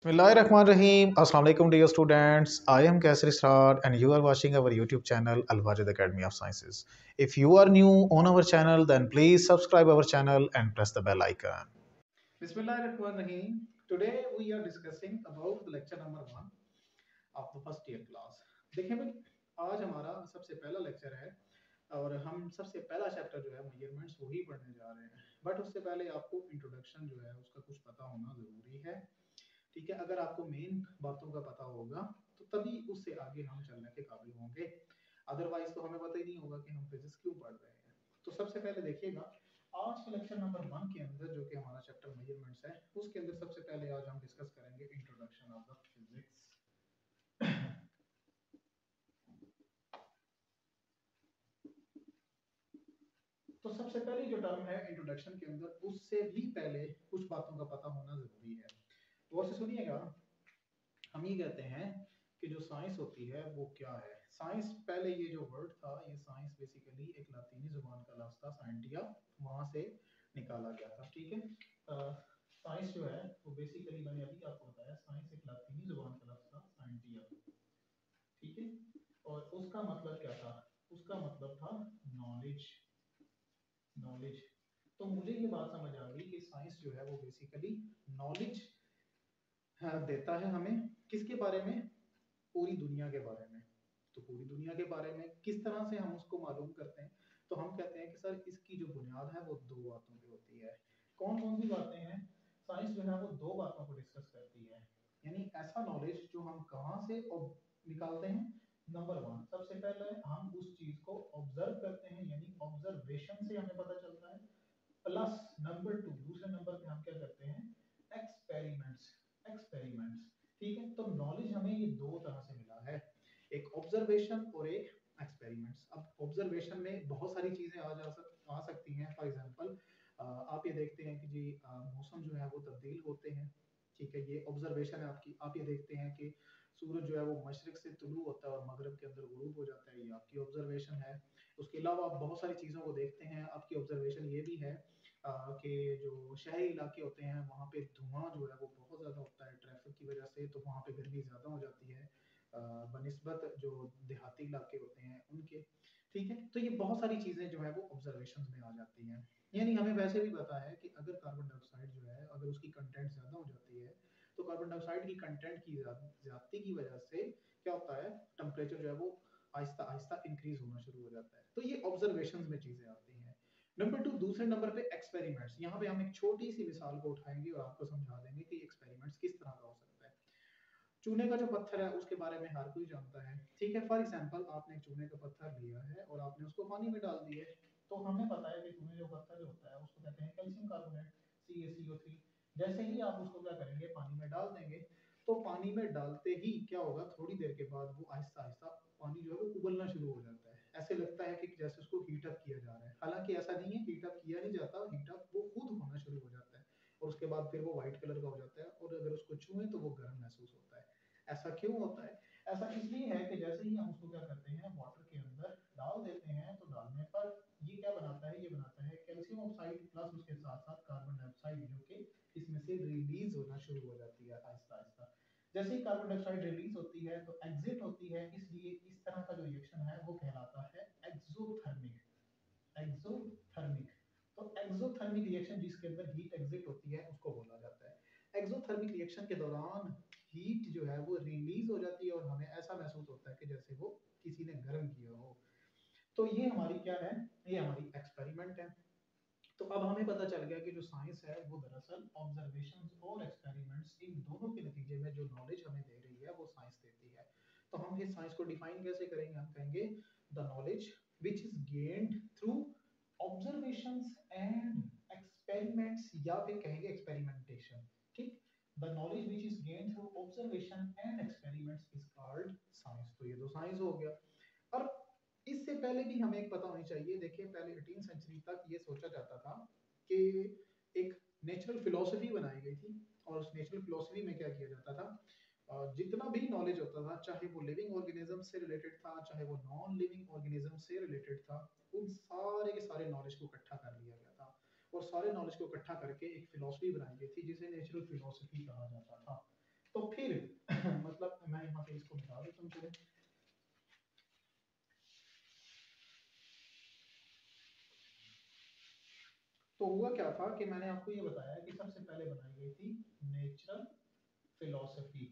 Bismillahirrahmanirrahim. Assalamu alaikum dear students. I am Kaisar Israr and you are watching our YouTube channel Al Wajid Academy of Sciences. If you are new on our channel then please subscribe our channel and press the bell icon. Bismillahirrahmanirrahim. Today we are discussing about the lecture number 1 of the first year class. देखिए भाई आज हमारा सबसे पहला lecture है और हम सबसे पहला चैप्टर जो है मेजरमेंट्स वही पढ़ने जा रहे हैं बट उससे पहले आपको इंट्रोडक्शन जो है उसका कुछ पता होना ज़रूरी है। ठीक है, अगर आपको मेन बातों का पता होगा तो तभी उससे आगे हम चलने के काबिल होंगे, अदरवाइज तो हमें पता ही नहीं होगा कि हम फिजिक्स क्यों पढ़ रहे हैं। तो सबसे पहले देखिएगा आज के लेक्चर नंबर 1 के अंदर जो कि हमारा चैप्टर मेजरमेंट्स है उसके अंदर सबसे पहले आज हम डिस्कस करेंगे इंट्रोडक्शन ऑफ द फिजिक्स। तो सबसे पहली जो टर्म है इंट्रोडक्शन के अंदर उससे भी पहले कुछ बातों का पता होना जरूरी है। गौर से सुनिएगा, हम ये कहते हैं कि जो साइंस होती है वो क्या है। साइंस पहले ये जो वर्ड था ये साइंस बेसिकली एक लातीनी जुबान का लफ्ज था साइंटिया, वहां से निकाला गया था। ठीक है, साइंस जो है वो बेसिकली मैंने अभी आपको बताया साइंस एक लातीनी जुबान का लफ्ज था साइंटिया। ठीक है, और उसका मतलब क्या था? उसका मतलब था नॉलेज। नॉलेज, तो मुझे ये बात समझ आ गई कि साइंस जो है वो बेसिकली नॉलेज देता है हमें किसके बारे में? पूरी दुनिया के बारे में। तो पूरी दुनिया के बारे में किस तरह से हम उसको मालूम करते हैं? तो हम कहते हैं कि सर इसकी जो बुनियाद है वो दो बातों की होती है। कौन कौन सी बातें हैं? साइंस जो है वो दो बातों को डिस्कस करती है, यानी ऐसा नॉलेज जो हम कहाँ से निकालते हैं। नंबर 1, सबसे पहले हम उस चीज को ऑब्जर्व करते हैं, यानी ऑब्जर्वेशन से हमें पता चलता है। प्लस नंबर 2, दूसरे नंबर पे हम क्या करते हैं? एक्सपेरिमेंट्स। एक्सपेरिमेंट्स, ठीक है। तो नॉलेज हमें ये दो तरह से मिला है, एक ऑब्जर्वेशन और एक एक्सपेरिमेंट्स। अब ऑब्जर्वेशन में बहुत सारी चीजें आ सकती हैं। फॉर एग्जांपल आप ये देखते हैं कि जी मौसम जो है वो तब्दील होते हैं। ठीक है, ये ऑब्जर्वेशन है आपकी। आप ये देखते हैं कि सूरज जो है वो मशरिक से तुलू होता है और मगरब के अंदर गुरूब हो जाता है, ये आपकी ऑब्जर्वेशन है। उसके अलावा आप बहुत सारी चीज़ों को देखते हैं, आपकी ऑब्जर्वेशन ये भी है कि जो शहरी इलाके होते हैं वहाँ पे धुआं जो है वो बहुत ज़्यादा होता है ट्रैफिक की वजह से, तो वहाँ पे गर्मी ज़्यादा हो जाती है बनिस्बत जो देहाती इलाके होते हैं उनके। ठीक है, तो ये बहुत सारी चीज़ें जो है वो ऑब्जर्वेशन में आ जाती हैं। यानी हमें वैसे भी पता है कि अगर कार्बन डाइऑक्साइड जो है अगर उसकी कंटेंट ज़्यादा हो जाती है तो कार्बन डाइऑक्साइड की कंटेंट की ज्यादती की वजह से क्या होता है, टेम्परेचर जो है वो आहिस्ता आहिस्ता इंक्रीज होना शुरू हो जाता है। तो ये ऑब्जर्वेशन में चीजें आती हैं। नंबर 2, दूसरे नंबर पे एक्सपेरिमेंट्स। यहाँ पे हम एक छोटी सी मिसाल को उठाएंगे और आपको समझा देंगे कि एक्सपेरिमेंट्स किस तरह का हो सकता है। चूने का जो पत्थर है उसके बारे में हर कोई जानता है। ठीक है, फॉर एग्जांपल आपने एक चूने का पत्थर लिया है और आपने उसको पानी में डाल दिया है, तो हमें पता है कि चूने जो पत्थर होता है उसको कहते हैं कैल्शियम कार्बोनेट, CaCO3। जैसे ही आप उसको क्या करेंगे, पानी में डाल देंगे, तो पानी में डालते ही क्या होगा, थोड़ी देर के बाद वो आहिस्ता आहिस्ता पानी जो है वो उबलना शुरू हो जाता है। ऐसे लगता है कि जैसे उसको हीट अप किया जा रहा है, हालांकि ऐसा नहीं है, हीट अप किया नहीं जाता, हीट अप वो खुद होना शुरू हो जाता है और उसके बाद फिर वो व्हाइट कलर का हो जाता है और अगर उसको छुएं तो वो गर्म महसूस होता है। ऐसा क्यों होता है? ऐसा इसलिए है कि जैसे ही हम उसको क्या करते हैं, वाटर के अंदर डाल देते हैं, तो डालने पर ये क्या बनाता है, ये बनाता है कैल्शियम ऑक्साइड प्लस उसके साथ साथ कार्बन डाइऑक्साइड, जो कि इसमें से रिलीज होना शुरू हो जाती है आहिस्ता आहिस्ता। जैसे ही कार्बन डाइऑक्साइड रिलीज होती है तो एग्जिट होती है, इसलिए इस तरह का जो रिएक्शन है वो कहलाता है एक्सोथर्मिक। एक्सोथर्मिक, तो एक्सोथर्मिक रिएक्शन जिसके अंदर हीट एग्जिट होती है उसको बोला जाता है। एक्सोथर्मिक रिएक्शन के दौरान हीट जो है वो रिलीज हो जाती है और हमें ऐसा महसूस होता है कि जैसे वो किसी ने गर्म किया हो। तो ये हमारी क्या है, ये हमारी एक्सपेरिमेंट है। तो अब हमें पता चल गया कि जो साइंस है वो दरअसल ऑब्जर्वेशंस और एक्सपेरिमेंट्स इन दोनों के नतीजे में जो नॉलेज हमें दे रही है वो साइंस देती है। तो हम इस साइंस को डिफाइन कैसे करेंगे? हम कहेंगे the knowledge which is gained through observations and experiments, या फिर कहेंगे एक्सपेरिमेंटेशन। ठीक, the knowledge which is gained through observation and experiments is called science. तो ये तो साइंस हो गया। और इससे पहले भी हमें एक पता होनी चाहिए। देखिए पहले 18 सेंचुरी तक ये सोचा जाता था कि एक नेचुरल फिलोसफी बनाई गई थी और उस नेचुरल फिलोसफी में क्या किया जाता था, जितना भी नॉलेज होता था, चाहे वो लिविंग ऑर्गेनिज्म से रिलेटेड था चाहे वो नॉन लिविंग ऑर्गेनिज्म से रिलेटेड था, उन सारे के सारे नॉलेज को इकट्ठा कर लिया गया था और सारे नॉलेज को इकट्ठा करके एक फिलोसफी बनाई गई थी जिसे नेचुरल फिलोसफी कहा जाता था। तो देता हूँ चलो। तो हुआ क्या था कि मैंने आपको ये बताया कि सबसे पहले बनाई गई थी नेचुरल फिलोसफी।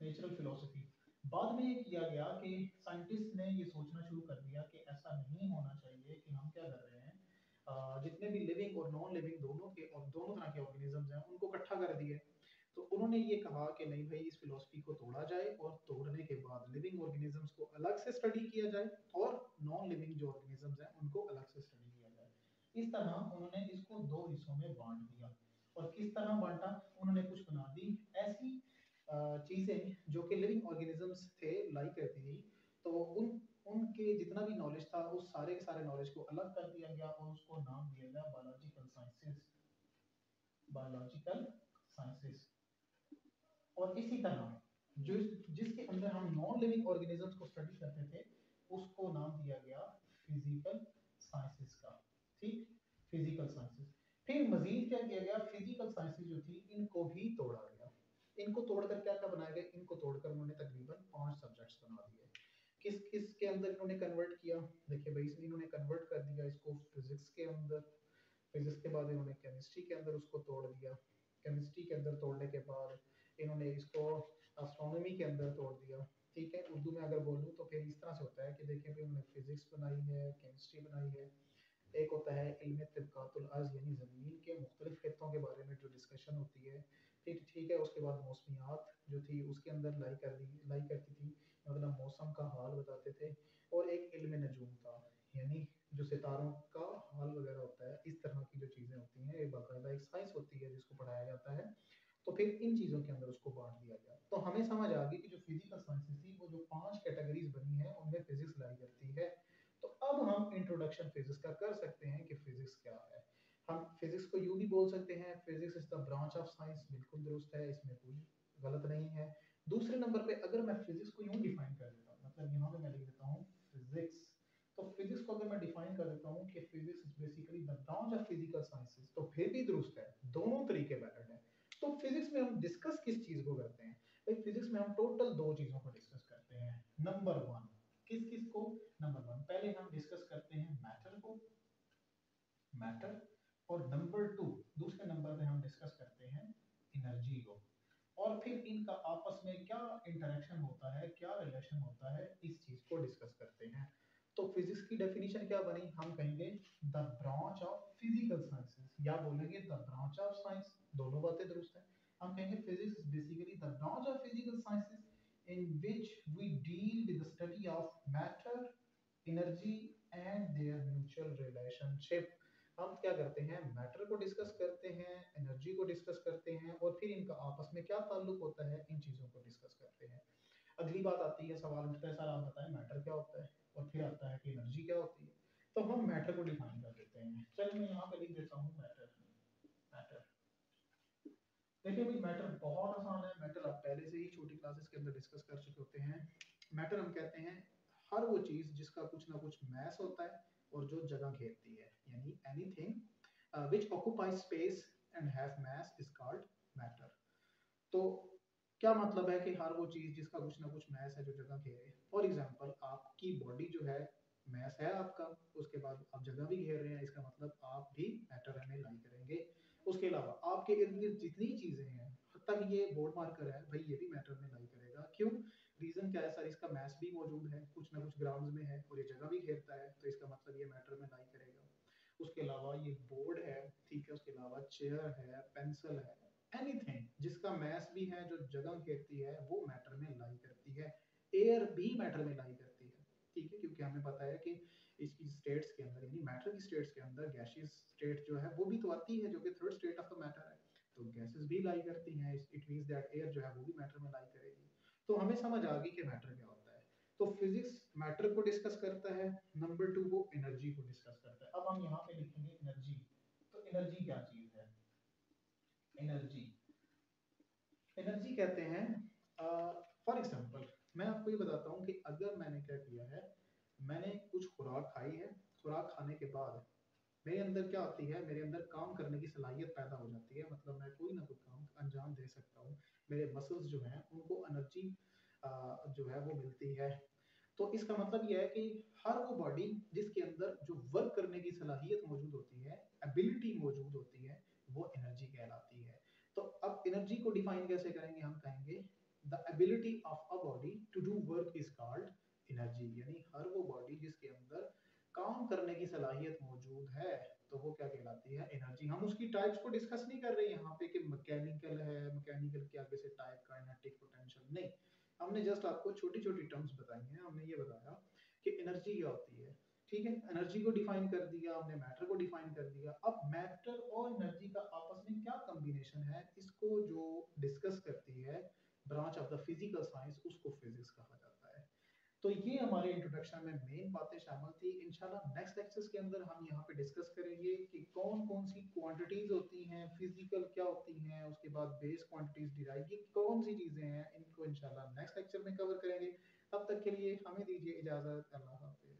नेचुरल फिलोसफी बाद में ये किया गया कि साइंटिस्ट ने ये सोचना शुरू कर दिया कि ऐसा नहीं होना चाहिए, कि हम क्या कर रहे हैं, जितने भी लिविंग और नॉन लिविंग दोनों के और दोनों तरह के ऑर्गेनिजम्स हैं उनको इकट्ठा कर दिए। तो उन्होंने ये कहा कि नहीं भाई, इस फिलॉसफी को तोड़ा जाए और तोड़ने के बाद लिविंग ऑर्गेनिजम्स को अलग से स्टडी किया जाए और नॉन लिविंग जो ऑर्गेनिजम्स हैं उनको अलग से स्टडी किया जाए। इस तरह उन्होंने इसको दो हिस्सों में बांट दिया। और किस तरह बांटा, उन्होंने कुछ बना दी ऐसी चीजें जो कि लिविंग ऑर्गेनिजम्स थे, लाइक करती थी। तो उनके जितना भी नॉलेज था उस सारे के सारे नॉलेज को अलग कर दिया गया और उसको नाम दिया गया बायोलॉजिकल साइंसेस। Biological sciences. और इसी तरह जो जिसके अंदर हम नॉन लिविंग ऑर्गेनिजम्स को स्टडी करते थे उसको नाम दिया गया फिजिकल साइंसेस का। ठीक, फिजिकल साइंसेस। फिर मजीद क्या किया गया, फिजिकल साइंसेस जो थी इनको भी तोड़ा गया। इनको तोड़कर क्या क्या बनाया गया, इनको तोड़कर उन्होंने तकरीबन 5 सब्जेक्ट्स बना दिए। किस किस के अंदर इन्होंने कन्वर्ट किया, देखिए भाई, इसलिए इन्होंने कन्वर्ट कर दिया इसको फिजिक्स के अंदर। फिजिक्स के बाद इन्होंने केमिस्ट्री के अंदर उसको तोड़ दिया। केमिस्ट्री के अंदर तोड़ने के बाद इन्होंने इसको एस्ट्रोनॉमी के अंदर तोड़ दिया। ठीक है, उर्दू में अगर बोलूँ तो फिर इस तरह से होता है कि देखिए भाई, उन्होंने फिजिक्स बनाई है, केमिस्ट्री बनाई है। एक होता है इल्म तबकातुल अर्ज़, यानी ज़मीन के मुख्तलिफ हिस्सों के बारे में जो डिस्कशन होती है। फिर ठीक है, उसके बाद मौसमियात जो थी उसके अंदर लाई करती थी, मतलब मौसम का हाल बताते थे। और एक इल्म नजूम था, यानी जो सितारों का हाल वगैरह होता है, इस तरह की जो चीज़ें होती हैं, एक बाकायदा एक साइंस होती है जिसको पढ़ाया जाता है। तो फिर इन चीज़ों के अंदर उसको बांट दिया गया। तो हमें समझ आ गई कि जो फिजिकल साइंसेस थी वो जो 5 कैटेगरीज बनी है उनमें फिजिक्स लाई करती है। तो अब हम इंट्रोडक्शन फिजिक्स का कर सकते हैं कि फिजिक्स क्या है। हम फिजिक्स को यूं भी बोल सकते हैं, physics is the branch of science. बिल्कुल दुरुस्त है, इसमें कोई गलत नहीं है। दूसरे नंबर पे अगर मैं फिजिक्स को यूं डिफाइन कर देता हूं, मतलब यहां पे मैं लिख देता हूं फिजिक्स। तो फिजिक्स को अगर मैं डिफाइन कर देता हूं कि physics is basically the branch of physical sciences, तो फिर भी दुरुस्त है, दोनों तरीके वैलिड है। तो फिजिक्स में हम डिस्कस किस चीज को करते हैं भाई, फिजिक्स में हम टोटल दो चीजों को डिस्कस करते हैं। नंबर वन, किस किस को, नंबर वन पहले हम डिस्कस करते हैं मैटर को, मैटर। और नंबर टू, दूसरे नंबर पे हम डिस्कस करते हैं एनर्जी को। और फिर इनका आपस में क्या इंटरेक्शन होता है, क्या रिलेशन होता है, इस चीज को डिस्कस करते हैं। तो फिजिक्स की डेफिनेशन क्या बनी, हम कहेंगे the branch of physical sciences, या बोलेंगे द ब्रांच ऑफ साइंस, दोनों बातें दुरुस्त है। हम कहेंगे physics is basically the branch of physical sciences in which we deal with the study of matter, energy and their mutual relationship। हम क्या करते हैं, मैटर को डिस्कस करते हैं, एनर्जी को डिस्कस करते हैं, और फिर इनका आपस में क्या ताल्लुक होता है, इन चीजों को डिस्कस करते हैं। अगली बात आती है, सवाल उठता है, सर आप बताएं मैटर क्या होता है, और फिर आता है कि एनर्जी क्या होती है। तो हम मैटर को डिफाइन कर देते हैं। चलिए मैं यहाँ पे लिख देता हूँ मैटर। मैटर, देखिए भाई, मैटर बहुत आसान है। मैटर आप पहले से ही छोटी क्लासेस के अंदर डिस्कस कर चुके होते हैं। मैटर हम कहते हैं हर वो चीज जिसका कुछ ना कुछ मैस होता है और जो जगह घेरती है, यानी anything which occupies space and have mass is called matter. तो क्या मतलब है कि हर वो चीज जिसका कुछ ना कुछ मैस है जो जगह घेरे। फॉर एग्जांपल, आपकी बॉडी जो है, मैस है आपका, उसके बाद आप जगह भी घेर रहे हैं, इसका मतलब आप भी मैटर में लाई करेंगे। उसके अलावा आपके इर्द गिर्द जितनी चीजें हैं, तक ये बोर्ड मार्कर है भाई, ये भी मैटर में लाई करेगा। क्यों, रीजन क्या है सर, इसका मैस भी मौजूद है, कुछ ना कुछ ग्राउंड में है, और ये जगह भी घेरता है, तो इसका मतलब ये मैटर में लाई करेगा। उसके अलावा ये बोर्ड है, ठीक है, उसके अलावा चेयर है, पेंसिल है, एनीथिंग जिसका मैस भी है, जो जगह घेरती है, वो मैटर में लाई करती है। एयर भी मैटर में लाई करती है, ठीक है, क्योंकि हमें पता है कि इसकी स्टेट्स के अंदर, यानी मैटर की स्टेट्स के अंदर गैसियस स्टेट जो है वो भी तो आती है, जो कि third state of the matter है। तो गैसेस भी लाई करती हैं, इट मींस दैट एयर जो है वो भी मैटर में लाई करेगी। तो हमें समझ आ गई कि मैटर क्या होता है। तो फिजिक्स मैटर को डिस्कस करता है, नंबर टू वो एनर्जी को डिस्कस करता है। अब हम यहाँ पे लिखेंगे एनर्जी। तो एनर्जी क्या चीज है, एनर्जी, एनर्जी कहते हैं, फॉर एग्जांपल मैं आपको ये बताता हूँ कि अगर मैंने क्या किया है, मैंने कुछ खुराक खाई है, खुराक खाने के बाद मेरे अंदर क्या होती है, मेरे अंदर काम करने की सलाहियत पैदा हो जाती है, मतलब मैं कोई ना कोई काम अंजाम दे सकता हूँ। मेरे मसल्स जो हैं उनको एनर्जी जो है वो मिलती है। तो इसका मतलब ये है कि हर वो बॉडी जिसके अंदर जो वर्क करने की सलाहियत मौजूद होती है, एबिलिटी मौजूद होती है, वो एनर्जी कहलाती है। तो अब एनर्जी को डिफाइन कैसे करेंगे? हम कहेंगे the ability of a body to do work is called energy. यानी हर वो बॉडी जिसके अंदर काम करने की सलाहियत मौजूद है, तो वो क्या कहलाती है? एनर्जी। हम उसकी टाइप्स को डिस्कस नहीं कर रहे यहाँ पे कि मैकेनिकल है, मैकेनिकल के आगे से टाइप, काइनेटिक, पोटेंशियल, नहीं। हमने जस्ट आपको छोटी छोटी टर्म्स बताई हैं। हमने ये बताया कि एनर्जी क्या होती है, ठीक है? एनर्जी को डिफाइन कर दिया हमने, मैटर को डिफाइन कर दिया। अब मैटर और एनर्जी का आपस में क्या कॉम्बिनेशन है, इसको जो डिस्कस करती है branch of the physical science, उसको फिजिक्स कहा जाता है। तो ये हमारे इंट्रोडक्शन में मेन बातें शामिल थी। इंशाल्लाह नेक्स्ट लेक्चर्स के अंदर हम यहाँ पे डिस्कस करेंगे कि कौन कौन सी क्वांटिटीज होती हैं, फिजिकल क्या होती हैं, उसके बाद बेस क्वांटिटीज डिराइव, ये कौन सी चीजें हैं, इनको इंशाल्लाह नेक्स्ट लेक्चर में कवर करेंगे। तब तक के लिए हमें दीजिए इजाजत। अल्लाह हाफिज।